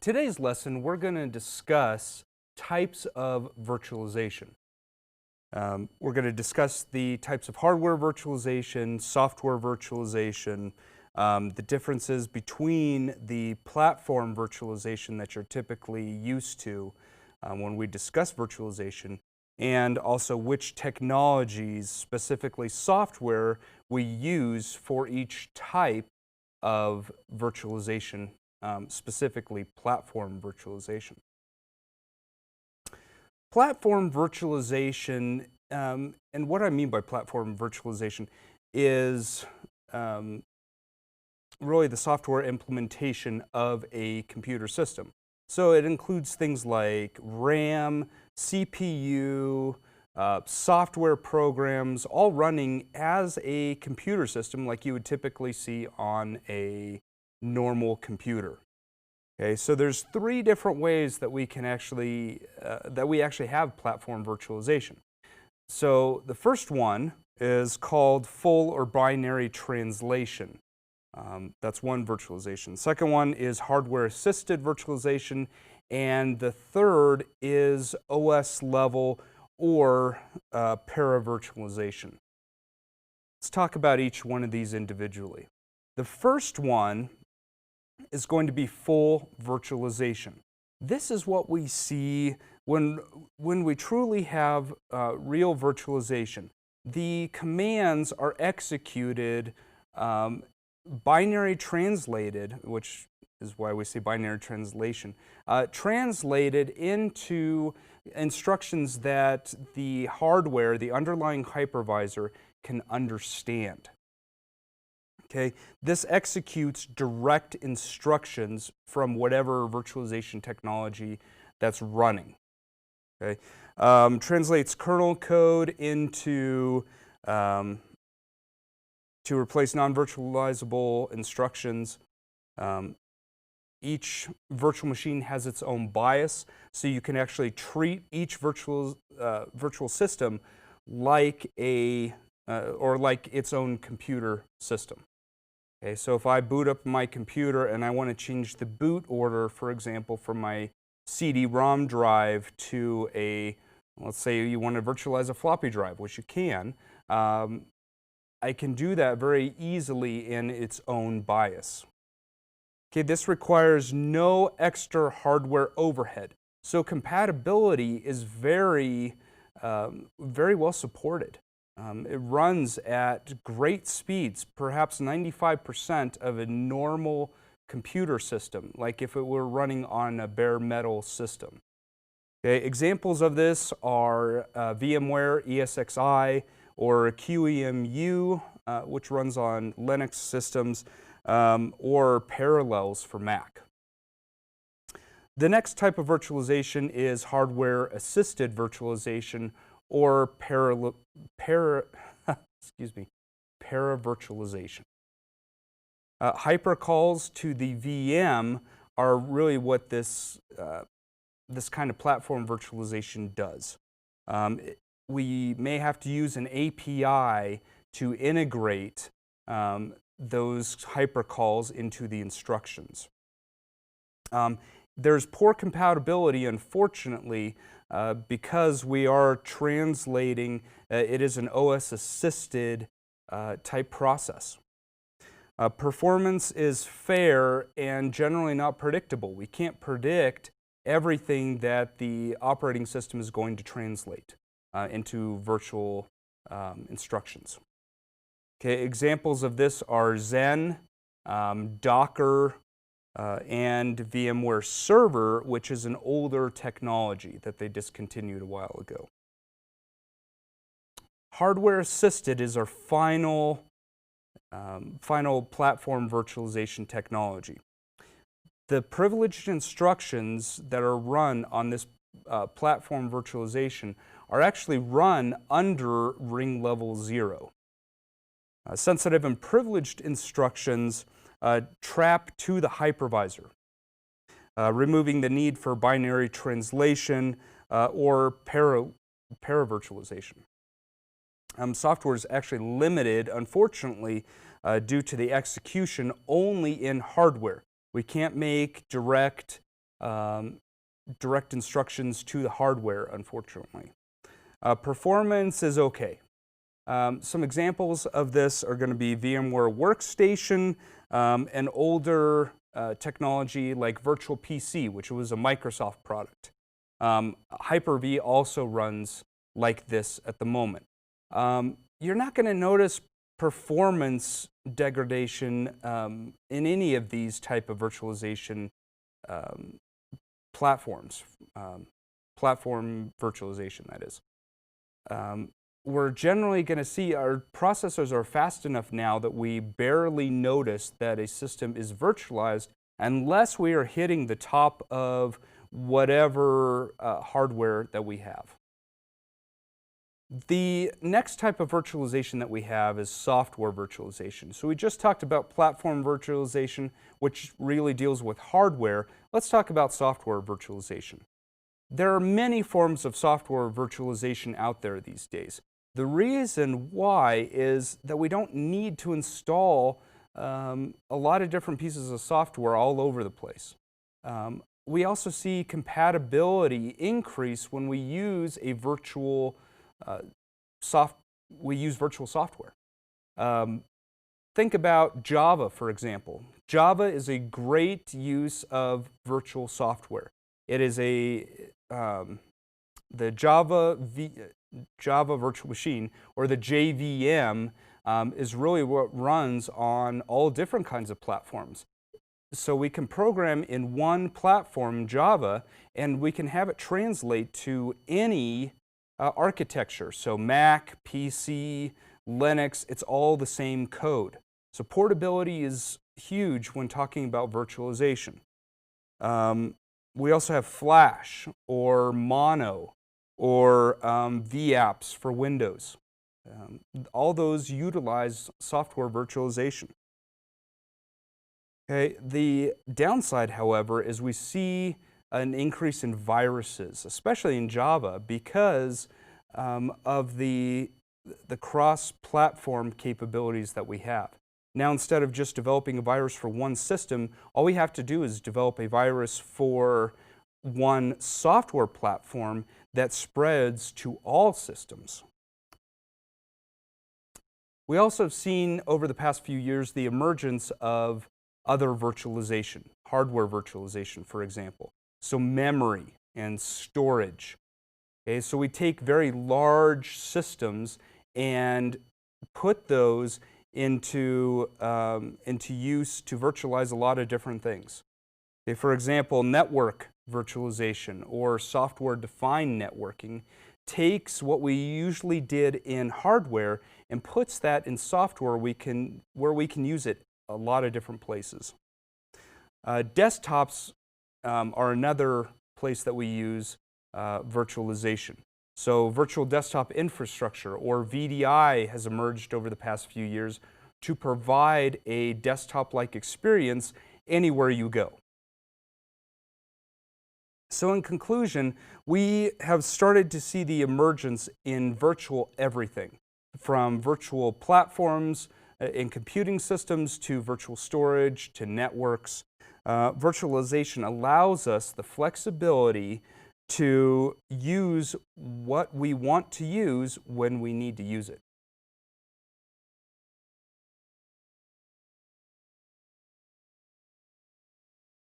today's lesson, we're going to discuss types of virtualization. We're going to discuss the types of hardware virtualization, software virtualization, the differences between the platform virtualization that you're typically used to when we discuss virtualization, and also which technologies, specifically software, we use for each type of virtualization, specifically platform virtualization. Platform virtualization, and what I mean by platform virtualization is really the software implementation of a computer system. So it includes things like RAM, CPU, software programs, all running as a computer system like you would typically see on a normal computer. Okay, so there's three different ways that we can actually have platform virtualization. So the first one is called full or binary translation. That's one virtualization. Second one is hardware-assisted virtualization, and the third is OS level or para-virtualization. Let's talk about each one of these individually. The first one is going to be full virtualization. This is what we see when we truly have real virtualization. The commands are executed binary translated, which is why we say binary translation, translated into instructions that the hardware, the underlying hypervisor, can understand. Okay, this executes direct instructions from whatever virtualization technology that's running. Okay, translates kernel code into to replace non-virtualizable instructions. Each virtual machine has its own BIOS, so you can actually treat each virtual system like like its own computer system. Okay, so if I boot up my computer and I want to change the boot order, for example, from my CD-ROM drive to let's say you want to virtualize a floppy drive, which you can, I can do that very easily in its own BIOS. Okay, this requires no extra hardware overhead, so compatibility is very well supported. It runs at great speeds, perhaps 95% of a normal computer system, like if it were running on a bare metal system. Okay, examples of this are VMware ESXi or QEMU, which runs on Linux systems, or Parallels for Mac. The next type of virtualization is hardware-assisted virtualization, or para-virtualization. Hypercalls to the VM are really what this kind of platform virtualization does. We may have to use an API to integrate those hypercalls into the instructions. There's poor compatibility, unfortunately, because we are translating, it is an OS-assisted type process. Performance is fair and generally not predictable. We can't predict everything that the operating system is going to translate into virtual instructions. Okay, examples of this are Xen, Docker, and VMware Server, which is an older technology that they discontinued a while ago. Hardware-assisted is our final platform virtualization technology. The privileged instructions that are run on this platform virtualization are actually run under ring level 0. Sensitive and privileged instructions trap to the hypervisor, removing the need for binary translation or para-virtualization. Software is actually limited, unfortunately, due to the execution only in hardware. We can't make direct direct instructions to the hardware, unfortunately. Performance is okay. Some examples of this are going to be VMware Workstation, and older technology like Virtual PC, which was a Microsoft product. Hyper-V also runs like this at the moment. You're not going to notice performance degradation in any of these type of virtualization platforms. Platform virtualization, that is. We're generally going to see our processors are fast enough now that we barely notice that a system is virtualized unless we are hitting the top of whatever hardware that we have. The next type of virtualization that we have is software virtualization. So we just talked about platform virtualization, which really deals with hardware. Let's talk about software virtualization. There are many forms of software virtualization out there these days. The reason why is that we don't need to install a lot of different pieces of software all over the place. We also see compatibility increase when we use a virtual virtual software. Think about Java, for example. Java is a great use of virtual software. It is the Java Virtual Machine, or the JVM, is really what runs on all different kinds of platforms. So we can program in one platform, Java, and we can have it translate to any architecture. So Mac, PC, Linux, it's all the same code. So portability is huge when talking about virtualization. We also have Flash or Mono or vApps for Windows. All those utilize software virtualization. Okay. The downside, however, is we see an increase in viruses, especially in Java, because of the cross-platform capabilities that we have. Now, instead of just developing a virus for one system, all we have to do is develop a virus for one software platform that spreads to all systems. We also have seen over the past few years the emergence of other virtualization, hardware virtualization, for example. So memory and storage. Okay, so we take very large systems and put those into use to virtualize a lot of different things. Okay, for example, network virtualization or software-defined networking takes what we usually did in hardware and puts that in software where we can use it a lot of different places. Desktops are another place that we use virtualization. So virtual desktop infrastructure, or VDI, has emerged over the past few years to provide a desktop-like experience anywhere you go. So in conclusion, we have started to see the emergence in virtual everything, from virtual platforms in computing systems to virtual storage to networks. Virtualization allows us the flexibility to use what we want to use when we need to use it.